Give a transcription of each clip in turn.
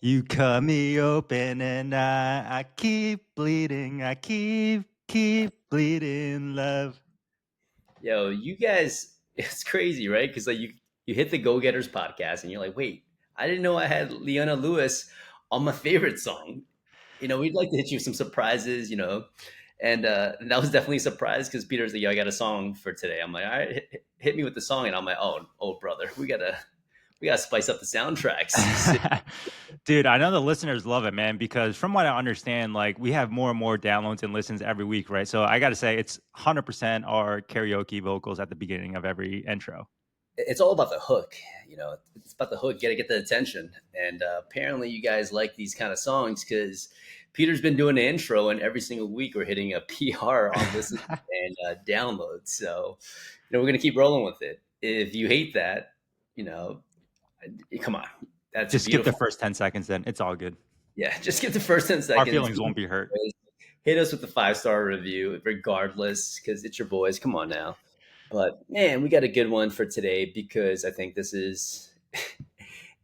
You cut me open and I keep bleeding. I keep bleeding, love. Yo, you guys, it's crazy, right? Because like you hit the Go Getters podcast, and you're like, wait, I didn't know I had Leona Lewis on my favorite song. We'd like to hit you with some surprises, and that was definitely a surprise because Peter's like, yo, I got a song for today. I'm like, all right, hit me with the song, and I'm like, oh, brother, we gotta spice up the soundtracks. Dude, I know the listeners love it, man, because from what I understand, like we have more and more downloads and listens every week, right? So I got to say, it's 100% our karaoke vocals at the beginning of every intro. It's all about the hook. It's about the hook. Got to get the attention. And apparently, you guys like these kind of songs because Peter's been doing the intro, and every single week we're hitting a PR on listen and downloads. So, we're gonna keep rolling with it. If you hate that, you know, come on, that's Just skip the beautiful. first 10 seconds, then it's all good. Yeah, just get the first 10 Our seconds. feelings won't be hurt. Hit us with the 5-star review, regardless, because it's your boys. Come on now. But man, we got a good one for today because I think this is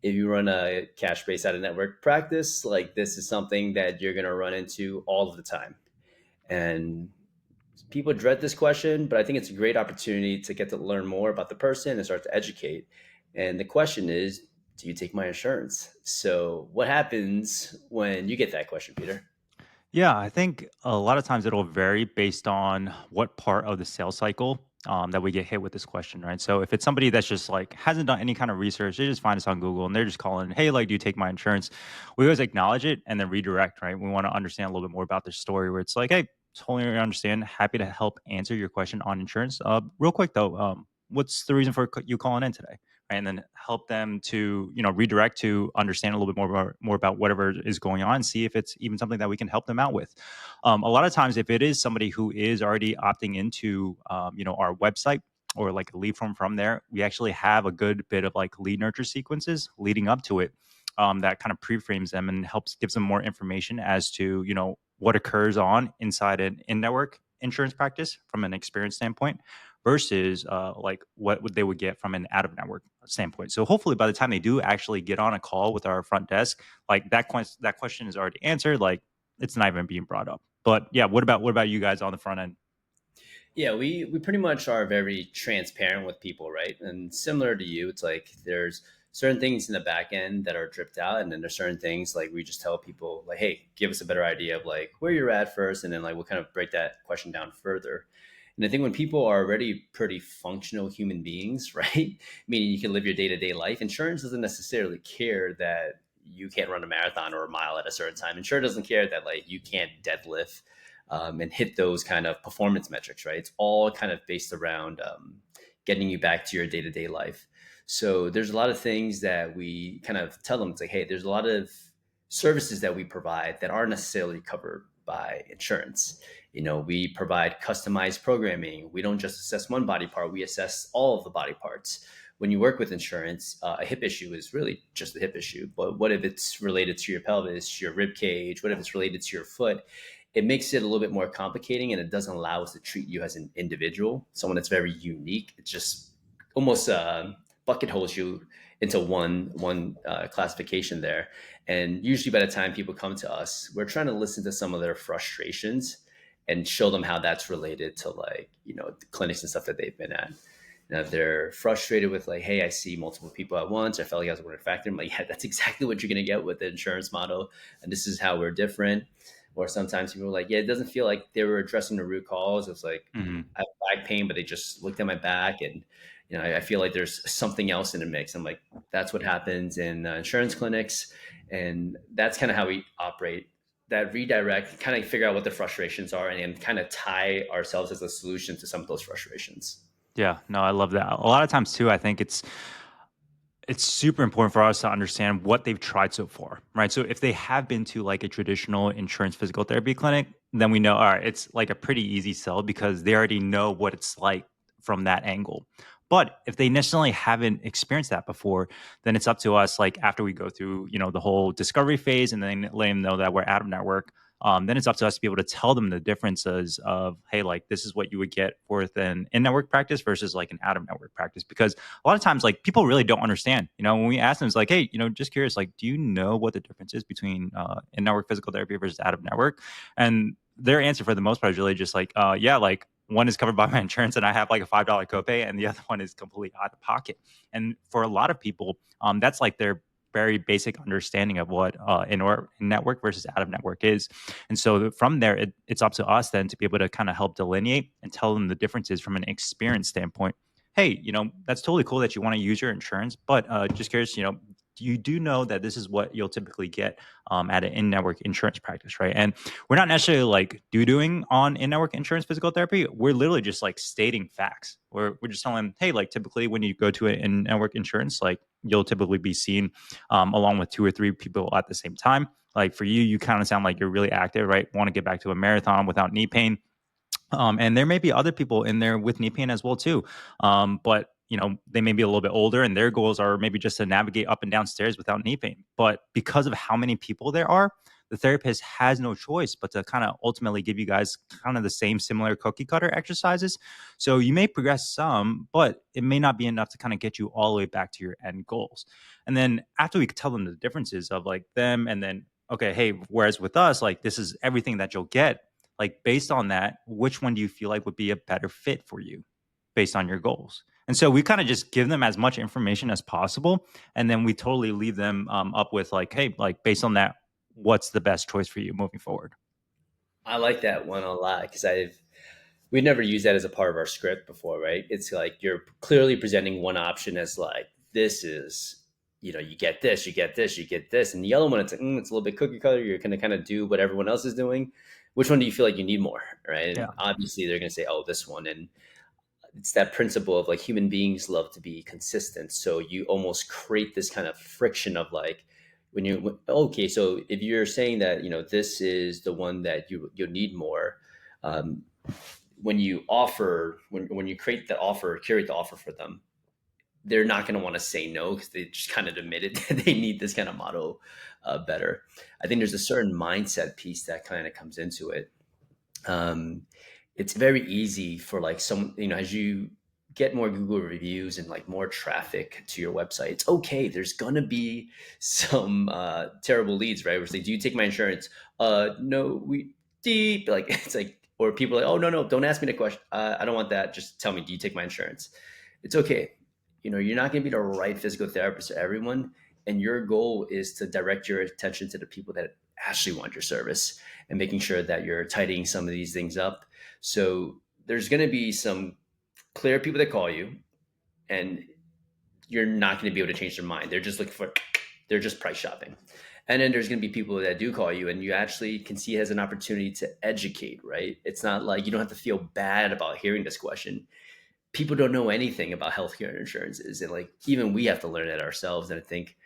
if you run a cash based out of network practice, like this is something that you're going to run into all of the time. And people dread this question, but I think it's a great opportunity to get to learn more about the person and start to educate. And the question is, do you take my insurance? So, what happens when you get that question, Peter? Yeah, I think a lot of times it'll vary based on what part of the sales cycle that we get hit with this question, right? So if it's somebody that's just like hasn't done any kind of research, they just find us on Google and they're just calling, hey, like, do you take my insurance? We always acknowledge it and then redirect, right? We want to understand a little bit more about their story where it's like, hey, totally understand. Happy to help answer your question on insurance. Real quick though, what's the reason for you calling in today? Right, and then help them to redirect to understand a little bit more about whatever is going on, see if it's even something that we can help them out with. A lot of times, if it is somebody who is already opting into our website or like a lead from there, we actually have a good bit of like lead nurture sequences leading up to it. That kind of pre-frames them and helps gives them more information as to what occurs on inside an in-network insurance practice from an experience standpoint versus like what would they would get from an out of network standpoint. So hopefully by the time they do actually get on a call with our front desk, like that question is already answered. Like it's not even being brought up. But yeah, what about you guys on the front end? Yeah, we pretty much are very transparent with people, right? And similar to you, it's like there's certain things in the back end that are dripped out, and then there's certain things like we just tell people like, hey, give us a better idea of like where you're at first, and then like we'll kind of break that question down further. And I think when people are already pretty functional human beings, right? Meaning you can live your day-to-day life, insurance doesn't necessarily care that you can't run a marathon or a mile at a certain time. Insurance doesn't care that like you can't deadlift and hit those kind of performance metrics, right? It's all kind of based around getting you back to your day to day life. So there's a lot of things that we kind of tell them. It's like, hey, there's a lot of services that we provide that aren't necessarily covered by insurance. We provide customized programming. We don't just assess one body part, we assess all of the body parts. When you work with insurance, a hip issue is really just a hip issue. But what if it's related to your pelvis, your rib cage? What if it's related to your foot? It makes it a little bit more complicating, and it doesn't allow us to treat you as an individual, someone that's very unique. It just almost bucket holes you into one classification there. And usually by the time people come to us, we're trying to listen to some of their frustrations and show them how that's related to like the clinics and stuff that they've been at. And if they're frustrated with like, hey, I see multiple people at once, I felt like I was one factor. I'm like, yeah, that's exactly what you're going to get with the insurance model, and this is how we're different. Or sometimes people are like, yeah, it doesn't feel like they were addressing the root cause. It's like Mhm. I have back pain, but they just looked at my back, and I feel like there's something else in the mix. I'm like, that's what happens in insurance clinics, and that's kind of how we operate. That redirect, kind of figure out what the frustrations are, and then kind of tie ourselves as a solution to some of those frustrations. Yeah, no, I love that. A lot of times too, I think it's super important for us to understand what they've tried so far, right? So if they have been to like a traditional insurance physical therapy clinic, then we know, all right, it's like a pretty easy sell because they already know what it's like from that angle. But if they necessarily haven't experienced that before, then it's up to us, like after we go through, the whole discovery phase and then let them know that we're out of network, then it's up to us to be able to tell them the differences of, hey, like this is what you would get with an in-network practice versus like an out-of-network practice. Because a lot of times, like people really don't understand. When we ask them, it's like, hey, just curious, like, do you know what the difference is between in-network physical therapy versus out-of-network? And their answer for the most part is really just like, yeah, like one is covered by my insurance and I have like a $5 copay, and the other one is completely out of pocket. And for a lot of people, that's like their very basic understanding of what in network versus out of network is. And so from there, it's up to us then to be able to kind of help delineate and tell them the differences from an experience standpoint. Hey, that's totally cool that you want to use your insurance, but just curious, you do know that this is what you'll typically get at an in-network insurance practice, right? And we're not necessarily like doing on in-network insurance physical therapy. We're literally just like stating facts. We're just telling them, hey, like typically when you go to an in-network insurance, like you'll typically be seen along with 2 or 3 people at the same time. Like for you, you kind of sound like you're really active, right? Want to get back to a marathon without knee pain. And there may be other people in there with knee pain as well too. But they may be a little bit older and their goals are maybe just to navigate up and down stairs without knee pain. But because of how many people there are, the therapist has no choice but to kind of ultimately give you guys kind of the same similar cookie cutter exercises. So you may progress some, but it may not be enough to kind of get you all the way back to your end goals. And then after we tell them the differences of like them and then, okay, hey, whereas with us, like this is everything that you'll get, like based on that, which one do you feel like would be a better fit for you based on your goals? And so we kind of just give them as much information as possible, and then we totally leave them up with like, hey, like based on that, what's the best choice for you moving forward? I like that one a lot because we've never used that as a part of our script before, right? It's like you're clearly presenting one option as like this is, you get this, you get this, you get this, and the other one it's like it's a little bit cookie cutter. You're gonna kind of do what everyone else is doing. Which one do you feel like you need more, right? Yeah. And obviously they're gonna say, oh, this one, and it's that principle of like human beings love to be consistent. So you almost create this kind of friction of like okay, so if you're saying that this is the one that you'll need more, um, when you offer when you create the offer, curate the offer for them, they're not going to want to say no because they just kind of admitted that they need this kind of model better. I think there's a certain mindset piece that kind of comes into it. um, it's very easy for like some, as you get more Google reviews and like more traffic to your website, it's okay. There's gonna be some terrible leads, right? Where say, "Do you take my insurance?" No, we deep like it's like, or people are like, "Oh no, no, don't ask me the question. I don't want that. Just tell me, do you take my insurance?" It's okay. You're not gonna be the right physical therapist to everyone, and your goal is to direct your attention to the people that actually want your service and making sure that you're tidying some of these things up. So there's going to be some clear people that call you, and you're not going to be able to change their mind. They're just looking for, they're just price shopping. And then there's going to be people that do call you and you actually can see it as an opportunity to educate, right? It's not like you don't have to feel bad about hearing this question. People don't know anything about healthcare and insurances. And like, even we have to learn it ourselves. And I think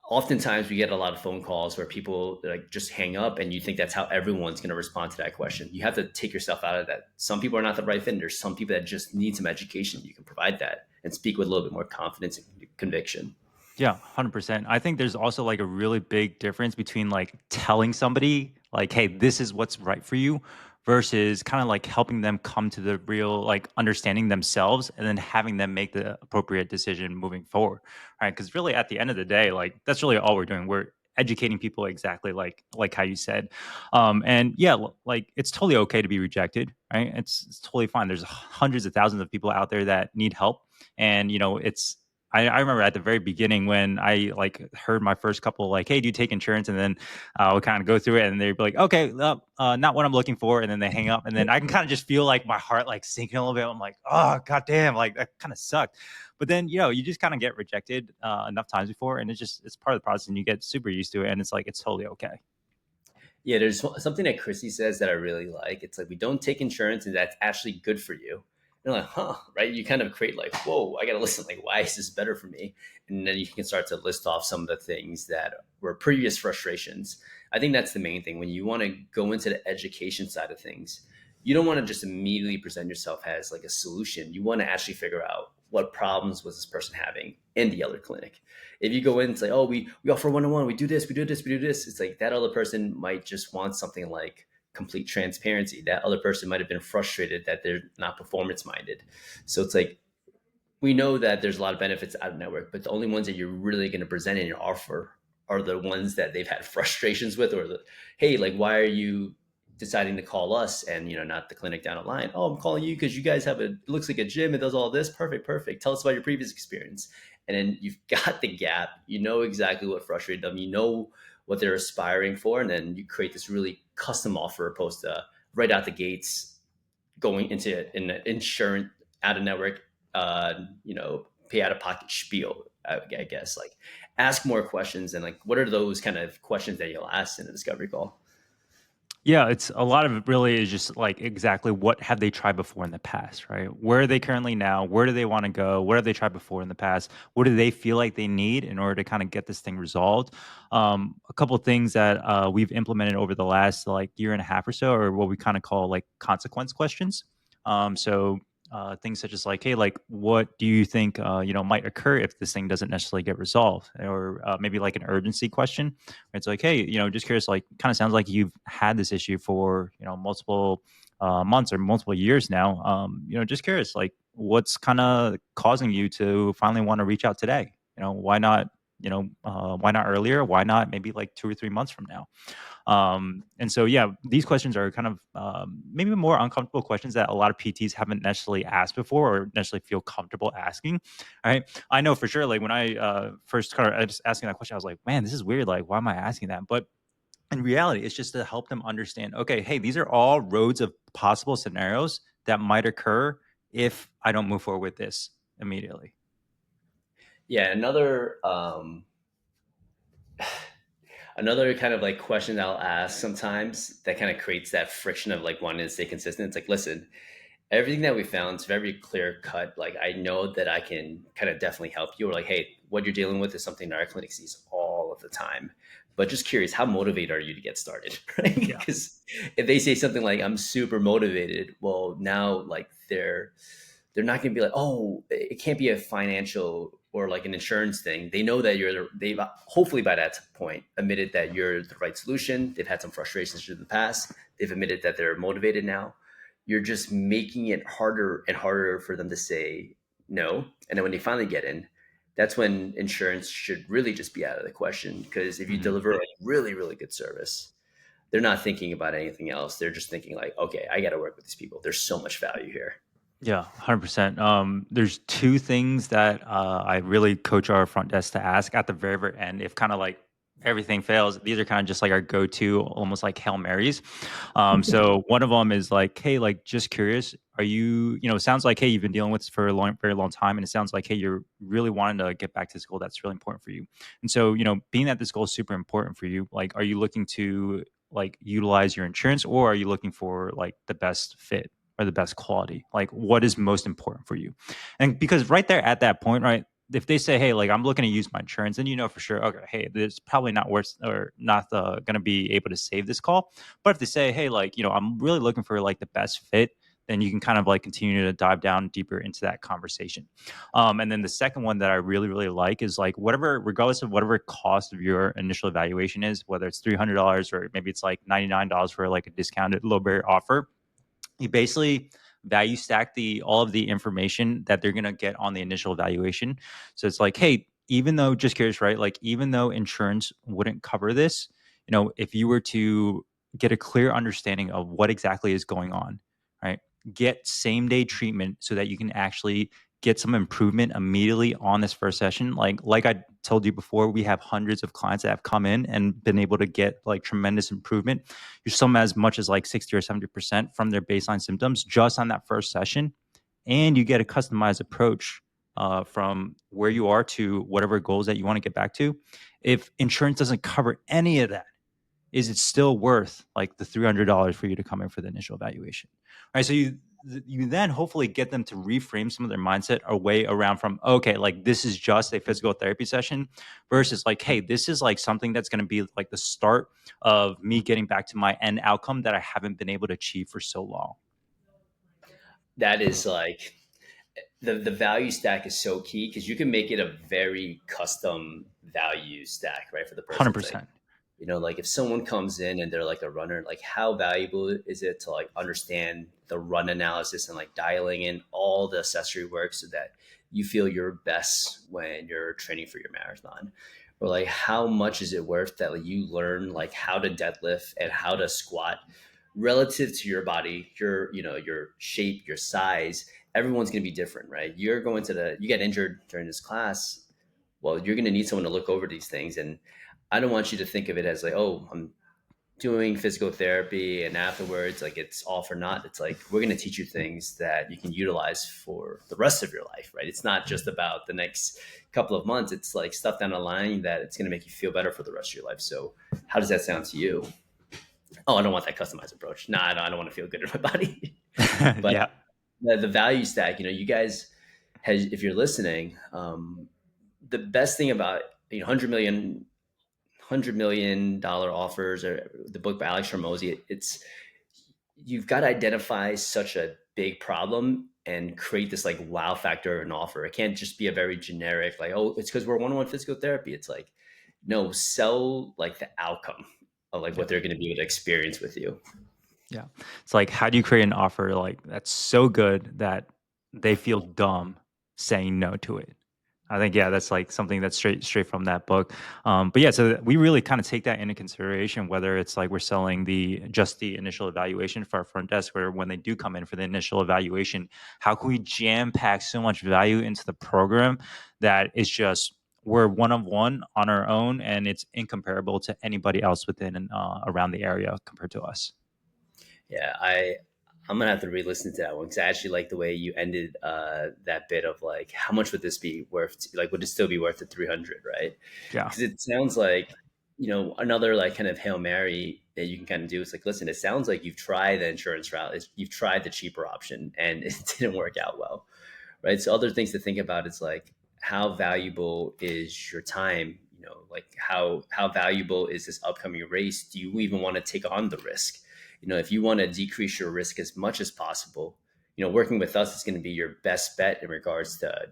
oftentimes we get a lot of phone calls where people like just hang up and you think that's how everyone's going to respond to that question. You have to take yourself out of that. Some people are not the right fit. There's some people that just need some education. You can provide that and speak with a little bit more confidence and conviction. Yeah, 100%. I think there's also like a really big difference between like telling somebody like, "Hey, this is what's right for you," versus kind of like helping them come to the real like understanding themselves and then having them make the appropriate decision moving forward. Right? Because really at the end of the day, like that's really all we're doing. We're educating people exactly like how you said. And yeah, like it's totally okay to be rejected, right? It's totally fine. There's hundreds of thousands of people out there that need help, and it's I remember at the very beginning when I like heard my first couple like, "Hey, do you take insurance?" And then we'll kind of go through it, and they'd be like, "Okay, not what I'm looking for," and then they hang up, and then I can kind of just feel like my heart like sinking a little bit. I'm like, "Oh, goddamn!" Like that kind of sucked. But then you just kind of get rejected enough times before, and it's part of the process, and you get super used to it, and it's like it's totally okay. Yeah, there's something that Chrissy says that I really like. It's like, we don't take insurance and that's actually good for you. And you're like, huh, right? You kind of create like, whoa, I got to listen. Like, why is this better for me? And then you can start to list off some of the things that were previous frustrations. I think that's the main thing. When you want to go into the education side of things, you don't want to just immediately present yourself as like a solution. You want to actually figure out what problems was this person having in the other clinic. If you go in and say, oh, we offer one-on-one, we do this, we do this, we do this, it's like that other person might just want something like complete transparency. That other person might have been frustrated that they're not performance minded. So it's like we know that there's a lot of benefits out of network, but the only ones that you're really going to present in your offer are the ones that they've had frustrations with, or the, hey, like, why are you deciding to call us and not the clinic down the line? Oh, I'm calling you because you guys have it looks like a gym. It does all this. Perfect, perfect. Tell us about your previous experience. And then you've got the gap. You know exactly what frustrated them. You know what they're aspiring for, and then you create this really custom offer opposed to right out the gates going into an insurance out of network, pay out of pocket spiel. I guess like ask more questions, and like what are those kind of questions that you'll ask in a discovery call? Yeah, it's a lot of it really is just like exactly what have they tried before in the past, right? Where are they currently now? Where do they want to go? What have they tried before in the past? What do they feel like they need in order to kind of get this thing resolved? A couple of things that we've implemented over the last like year and a half or so are what we kind of call like consequence questions. Things such as like, hey, like, what do you think might occur if this thing doesn't necessarily get resolved, or maybe like an urgency question. It's like, hey, just curious, like, kind of sounds like you've had this issue for, multiple months or multiple years now. Just curious, like, what's kind of causing you to finally want to reach out today? Why not, why not earlier? Why not maybe like 2 or 3 months from now? And so, yeah, these questions are kind of maybe more uncomfortable questions that a lot of PTs haven't necessarily asked before or necessarily feel comfortable asking. Right. I know for sure, like when I first started just asking that question, I was like, man, this is weird. Like, why am I asking that? But in reality, it's just to help them understand, okay, hey, these are all roads of possible scenarios that might occur if I don't move forward with this immediately. Yeah, another kind of like question that I'll ask sometimes that kind of creates that friction of like wanting to stay consistent. It's like, listen, everything that we found is very clear cut. Like I know that I can kind of definitely help you. Or like, hey, what you're dealing with is something that our clinic sees all of the time. But just curious, how motivated are you to get started? Right? Yeah. Because if they say something like, I'm super motivated, well, now like they're not going to be like, oh, it can't be a financial or like an insurance thing. They know that they've hopefully by that point admitted that you're the right solution. They've had some frustrations in the past. They've admitted that they're motivated now. You're just making it harder and harder for them to say no. And then when they finally get in, that's when insurance should really just be out of the question. Because if you Mhm. deliver a really, really good service, they're not thinking about anything else. They're just thinking like, okay, I got to work with these people. There's so much value here. Yeah, 100%. There's two things that I really coach our front desk to ask at the very, very end. If kind of like everything fails, these are kind of just like our go-to, almost like Hail Marys. So one of them is like, hey, like, just curious, are you, it sounds like, hey, you've been dealing with this for a long, very long time, and it sounds like, hey, you're really wanting to get back to this goal that's really important for you. And so, being that this goal is super important for you, like, are you looking to like utilize your insurance, or are you looking for like the best fit or the best quality? Like, what is most important for you? And because right there at that point, right, if they say, hey, like, I'm looking to use my insurance, then for sure, okay, hey, this probably not worth or not going to be able to save this call. But if they say, hey, like, I'm really looking for like the best fit, then you can kind of like continue to dive down deeper into that conversation. And then the second one that I really, really like is like whatever, regardless of whatever cost of your initial evaluation is, whether it's $300 or maybe it's like $99 for like a discounted low barrier offer, you basically value stack the all of the information that they're going to get on the initial evaluation. So it's like, hey, even though, just curious, right, like, even though insurance wouldn't cover this, if you were to get a clear understanding of what exactly is going on, right, get same day treatment so that you can actually get some improvement immediately on this first session. Like I told you before, we have hundreds of clients that have come in and been able to get like tremendous improvement. Some as much as like 60 or 70% from their baseline symptoms just on that first session. And you get a customized approach from where you are to whatever goals that you want to get back to. If insurance doesn't cover any of that, is it still worth like the $300 for you to come in for the initial evaluation? All right. So you then hopefully get them to reframe some of their mindset away around from, okay, like, this is just a physical therapy session versus like, hey, this is like something that's going to be like the start of me getting back to my end outcome that I haven't been able to achieve for so long. That is like the value stack is so key because you can make it a very custom value stack, right? For the person, it's like, 100%. like if someone comes in and they're like a runner, like how valuable is it to like understand the run analysis and like dialing in all the accessory work so that you feel your best when you're training for your marathon? Or like how much is it worth that like, you learn like how to deadlift and how to squat relative to your body, your shape, your size. Everyone's going to be different, right? You get injured during this class, well, you're going to need someone to look over these things. And I don't want you to think of it as like, oh, I'm doing physical therapy and afterwards like it's all for naught. It's like we're going to teach you things that you can utilize for the rest of your life, right? It's not just about the next couple of months. It's like stuff down the line that it's going to make you feel better for the rest of your life. So how does that sound to you? Oh, I don't want that customized approach. Nah, I don't want to feel good in my body. But Yeah. the value stack, you guys, if you're listening, the best thing about $100 million offers or the book by Alex Hormozy, it's you've got to identify such a big problem and create this like wow factor of an offer. It can't just be a very generic like, oh, it's because we're one-on-one physical therapy. It's like, no, sell like the outcome of like Yeah. what they're going to be able to experience with you. Yeah. It's like, how do you create an offer like that's so good that they feel dumb saying no to it? I think, yeah, that's like something that's straight from that book. But yeah, so we really kind of take that into consideration, whether it's like we're selling the initial evaluation for our front desk, or when they do come in for the initial evaluation, how can we jam pack so much value into the program that it's just we're one of one on our own, and it's incomparable to anybody else within and around the area compared to us. Yeah, I'm gonna have to re-listen to that one because I actually like the way you ended that bit of like, how much would this be worth? Like, would it still be worth the 300? Right? Yeah. Because it sounds like another like kind of hail mary that you can kind of do is like, listen, it sounds like you've tried the insurance route, you've tried the cheaper option, and it didn't work out well, right? So other things to think about is like how valuable is your time? Like how valuable is this upcoming race? Do you even want to take on the risk? If you want to decrease your risk as much as possible, working with us is going to be your best bet in regards to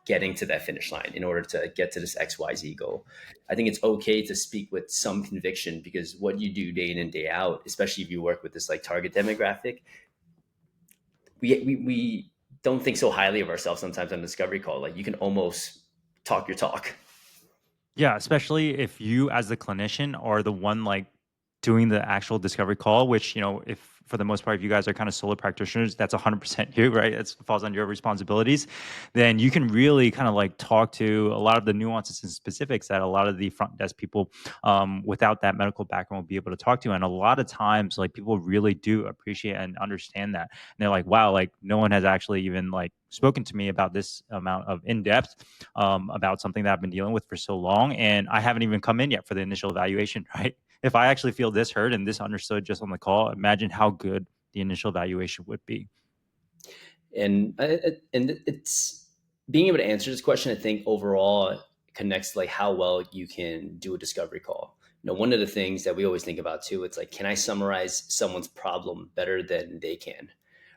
getting to that finish line in order to get to this XYZ goal. I think it's okay to speak with some conviction because what you do day in and day out, especially if you work with this like target demographic, we don't think so highly of ourselves sometimes on discovery call. Like you can almost talk your talk. Yeah, especially if you as the clinician are the one like doing the actual discovery call, which, if for the most part, if you guys are kind of solo practitioners, that's 100% you, right? It falls on your responsibilities. Then you can really kind of like talk to a lot of the nuances and specifics that a lot of the front desk people without that medical background will be able to talk to. And a lot of times, like people really do appreciate and understand that. And they're like, wow, like no one has actually even like spoken to me about this amount of in depth about something that I've been dealing with for so long. And I haven't even come in yet for the initial evaluation, right? If I actually feel this heard and this understood just on the call, imagine how good the initial evaluation would be. And it's being able to answer this question. I think overall connects like how well you can do a discovery call. One of the things that we always think about too, it's like, can I summarize someone's problem better than they can?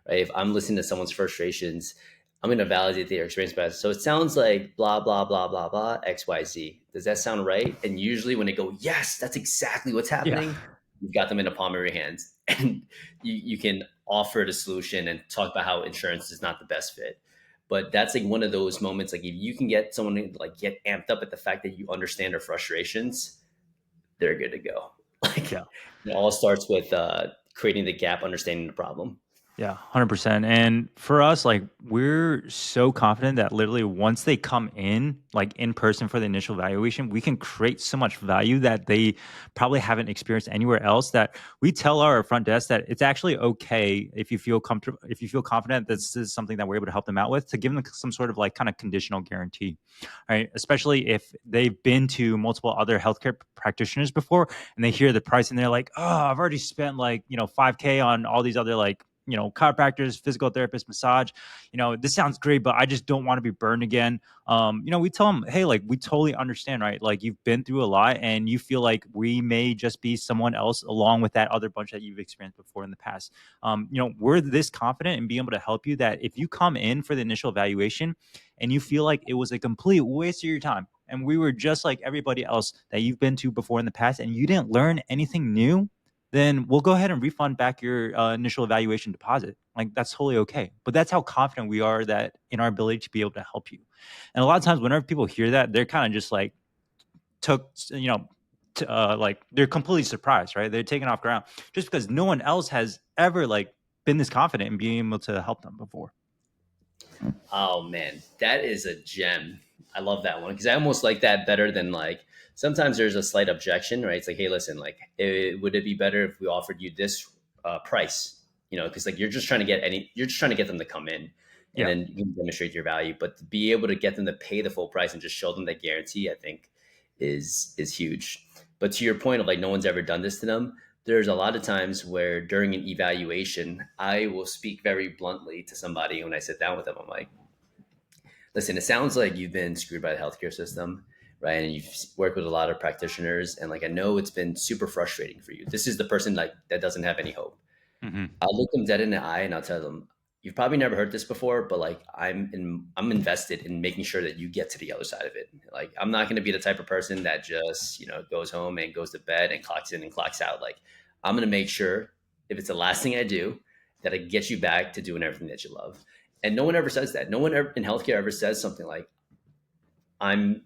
Right? If I'm listening to someone's frustrations, I'm going to validate their experience better. So it sounds like blah blah blah blah blah XYZ. Does that sound right? And usually when they go, yes, that's exactly what's Yeah. happening, you've got them in the palm of your hands, and you can offer the solution and talk about how insurance is not the best fit. But that's like one of those moments, like if you can get someone to like get amped up at the fact that you understand their frustrations, they're good to go. Like Yeah. it all starts with creating the gap, understanding the problem. Yeah, 100%. And for us, like, we're so confident that literally once they come in, like in person for the initial evaluation, we can create so much value that they probably haven't experienced anywhere else. That we tell our front desk that it's actually okay if you feel comfortable, if you feel confident that this is something that we're able to help them out with, to give them some sort of like kind of conditional guarantee, right? Especially if they've been to multiple other healthcare practitioners before and they hear the price and they're like, oh, I've already spent like, 5K on all these other like, chiropractors, physical therapists, massage. This sounds great, but I just don't want to be burned again. We tell them, hey, like, we totally understand, right? Like, you've been through a lot and you feel like we may just be someone else along with that other bunch that you've experienced before in the past. We're this confident in being able to help you that if you come in for the initial evaluation and you feel like it was a complete waste of your time and we were just like everybody else that you've been to before in the past and you didn't learn anything new, then we'll go ahead and refund back your initial evaluation deposit. Like, that's totally okay. But that's how confident we are that in our ability to be able to help you. And a lot of times, whenever people hear that, they're kind of just like took, like, they're completely surprised, right? They're taken off ground just because no one else has ever like been this confident in being able to help them before. Oh man, that is a gem. I love that one because I almost like that better than like sometimes there's a slight objection, right? It's like, hey, listen, like, would it be better if we offered you this price? Because like you're just trying to get them to come in, and Yeah. then you can demonstrate your value. But to be able to get them to pay the full price and just show them that guarantee, I think is huge. But to your point of like no one's ever done this to them, there's a lot of times where during an evaluation, I will speak very bluntly to somebody when I sit down with them. I'm like, listen, it sounds like you've been screwed by the healthcare system, right? And you've worked with a lot of practitioners, and like I know it's been super frustrating for you. This is the person like that doesn't have any hope. Hmm. I'll look them dead in the eye and I'll tell them, you've probably never heard this before, but like I'm invested in making sure that you get to the other side of it. Like I'm not going to be the type of person that just goes home and goes to bed and clocks in and clocks out. Like I'm going to make sure if it's the last thing I do that I get you back to doing everything that you love. And no one ever says that. No one ever in healthcare ever says something like, I'm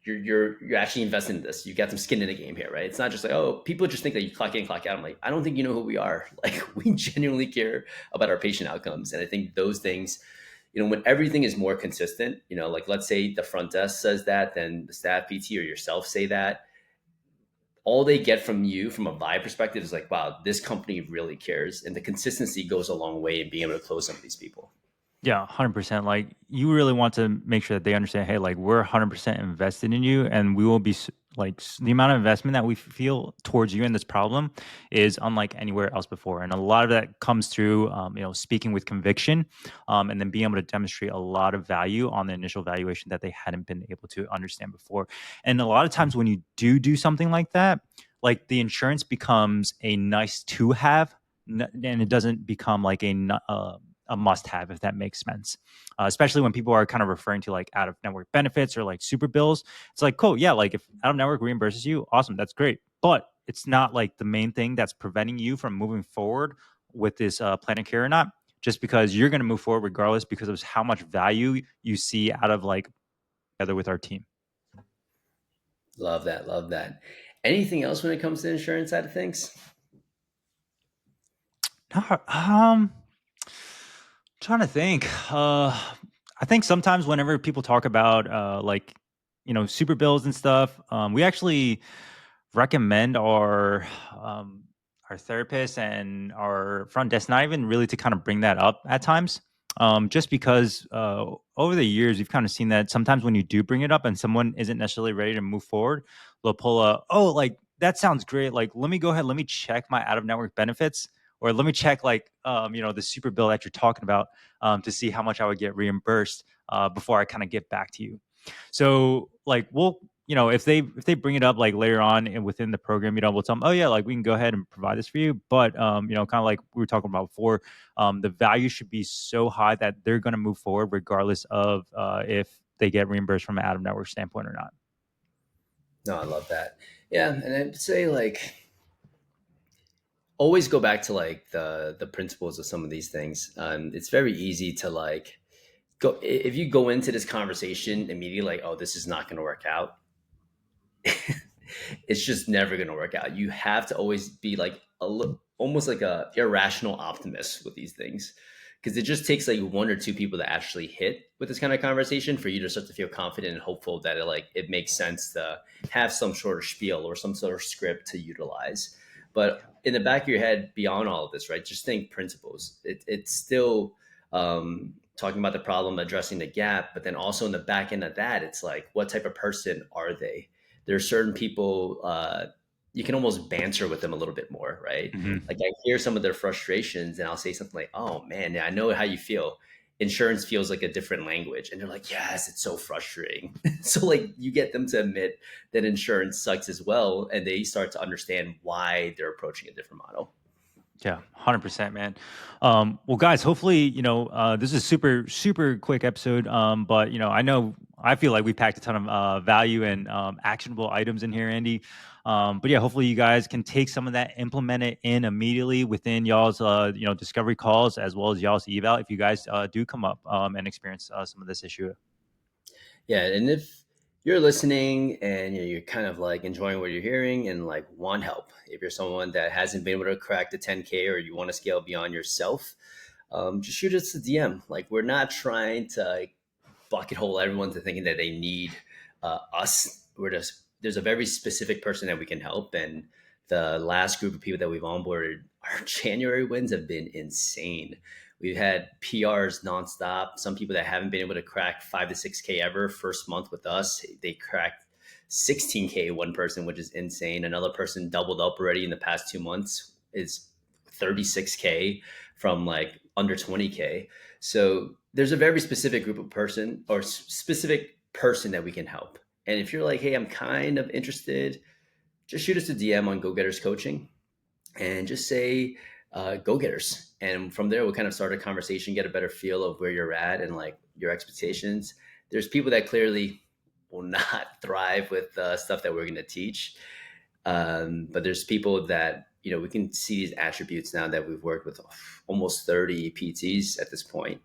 you're actually investing in this. You got some skin in the game here, right? It's not just like, oh, people just think that you clock in, clock out. I'm like, I don't think you know who we are. Like we genuinely care about our patient outcomes. And I think those things, when everything is more consistent, like let's say the front desk says that, then the staff PT or yourself say that. All they get from you from a vibe perspective is like, wow, this company really cares. And the consistency goes a long way in being able to close some of these people. Yeah, 100%. Like, you really want to make sure that they understand, hey, like, we're 100% invested in you and we will be the amount of investment that we feel towards you in this problem is unlike anywhere else before. And a lot of that comes through, speaking with conviction, and then being able to demonstrate a lot of value on the initial valuation that they hadn't been able to understand before. And a lot of times when you do something like that, like, the insurance becomes a nice to have, and it doesn't become like a must have, if that makes sense. Especially when people are kind of referring to like out of network benefits or like super bills. It's like, cool, yeah, like if out of network reimburses you, awesome, that's great. But it's not like the main thing that's preventing you from moving forward with this plan of care or not, just because you're going to move forward regardless because of how much value you see out of like together with our team. Love that. Love that. Anything else when it comes to the insurance side of things? Trying to think. I think sometimes whenever people talk about like super bills and stuff, we actually recommend um, our therapists and our front desk not even really to kind of bring that up at times. Just because over the years we've kind of seen that sometimes when you do bring it up and someone isn't necessarily ready to move forward, they'll pull a, oh, like, that sounds great. Like, let me go ahead, let me check my out of network benefits, or let me check like the super bill that you're talking about, to see how much I would get reimbursed before I kind of get back to you. So like we'll if they bring it up like later on and within the program, we'll tell them, oh yeah, like we can go ahead and provide this for you. But kind of like we were talking about before, the value should be so high that they're going to move forward regardless of if they get reimbursed from an out of network standpoint or not. No, I love that. Yeah, and I'd say like always go back to like the principles of some of these things. It's very easy to like go if you go into this conversation immediately like, oh, this is not going to work out. It's just never going to work out. You have to always be like almost like a irrational optimist with these things because it just takes like one or two people to actually hit with this kind of conversation for you to start to feel confident and hopeful that it makes sense to have some sort of spiel or some sort of script to utilize. But in the back of your head, beyond all of this, right, just think principles. It's still talking about the problem, addressing the gap, but then also in the back end of that, it's like, what type of person are they? There are certain people. you can almost banter with them a little bit more, right? Hmm. Like I hear some of their frustrations and I'll say something like, "Oh man, yeah, I know how you feel. Insurance feels like a different language." And they're like, "Yes, it's so frustrating." So like you get them to admit that insurance sucks as well and they start to understand why they're approaching a different model. Yeah, 100%, man. Well, guys, hopefully, this is super, super quick episode. But I know I feel like we packed a ton of value and actionable items in here, Andy. But yeah, hopefully you guys can take some of that, implement it in immediately within y'all's, discovery calls as well as y'all's eval if you guys do come up and experience some of this issue. Yeah, and if you're listening and you're kind of like enjoying what you're hearing and like want help, if you're someone that hasn't been able to crack the 10K or you want to scale beyond yourself, just shoot us a DM. Like we're not trying to like bucket hole everyone to thinking that they need us. We're just there's a very specific person that we can help, and the last group of people that we've onboarded, our January wins have been insane. We've had PRs nonstop. Some people that haven't been able to crack 5 to 6K ever first month with us, they cracked 16K one person, which is insane. Another person doubled up already in the past 2 months. Is 36K from like under 20K. So there's a very specific group of person or specific person that we can help. And if you're like, hey, I'm kind of interested, just shoot us a DM on Go Getters Coaching and just say Go Getters. And from there, we'll kind of start a conversation, get a better feel of where you're at and like your expectations. There's people that clearly will not thrive with stuff that we're going to teach. But there's people that, we can see these attributes now that we've worked with almost 30 PTs at this point.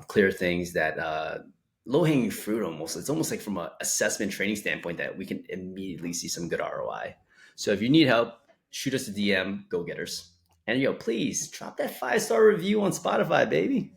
Clear things that low hanging fruit almost. It's almost like from an assessment training standpoint that we can immediately see some good ROI. So if you need help, shoot us a DM, Go Getters. And please drop that 5-star review on Spotify, baby.